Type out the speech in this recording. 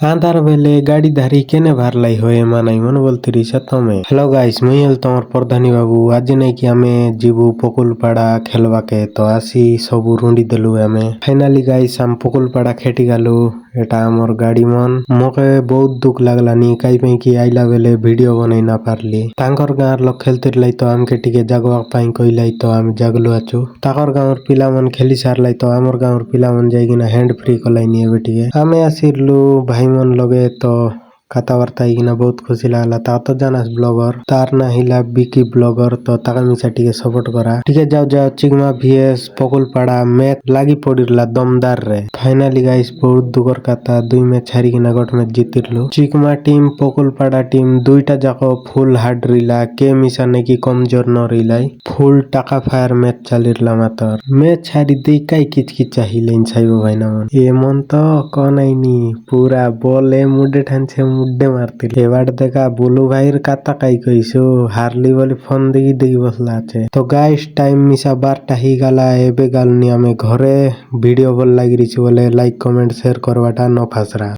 आंधार बेले गाड़ी धारी केने भारलाई होए मानाई मन बोलती तमे। हेलो गाइस मुई हल तमर प्रधानी बाबू। आज नहीं कि आमे जीवु पकुलपाड़ा खेलवा के तो आसी सबू रुंडी देलु आमे। फाइनाली गाइस आम पकुलपाड़ा खेटी गालु। एटा आमर गाड़ी मन मोके बहुत दुख लागलानी काई कि आइला बेले वीडियो बनाई ना पारली। तांकर गाँर लोग खेलते लाई तो आमके टिके जागवा पाई कइलाई तो आम जागलु आचु। ताकर गाँवर पिला मन खेली सारलाई तो आमर गाँवर पिला मन जाइगिना हैंड फ्री कलाइनी एबे टिके। आमे आसिरलु भाई मन लगे तो कथाबार्ता इगिना बहुत खुशी लागला। ता तो जानास ब्लॉगर तार ना हिला बिकी ब्लॉगर तो ताका मिसा टिके सपोर्ट करा टिके जाओ चिगमा VS पकुलपाड़ा मैच लागी पड़िरला दमदार रे। फाइनाली गाइस बहुत दुगर कथा 2 मैच हारिगिना गट मैच जितिरलु। चिगमा टीम पकुलपाड़ा टीम दुईटा जाको फुल हार्ड रिला के मिसा नेकी कमजोर न रिलाई फुल टाका फायर मैच चालिरला मातर मैच हारी दे काई किचकिचा हिलेन साइबो भाईना मन ए मन तो कनाइनी पूरा बॉल ए मुड्डे ठानछे मुड्डे मारतिर एबार देखा बुलू भाईर काता काई कइसो हारली बोली फोन देगी बसला आछे। तो गाइस टाइम मिसा 12टा ही गाला एबे गालनी आमे घरे वीडियो बोल लागिरिछि बोले लाइक कमेंट शेयर करवाटा न फासरा।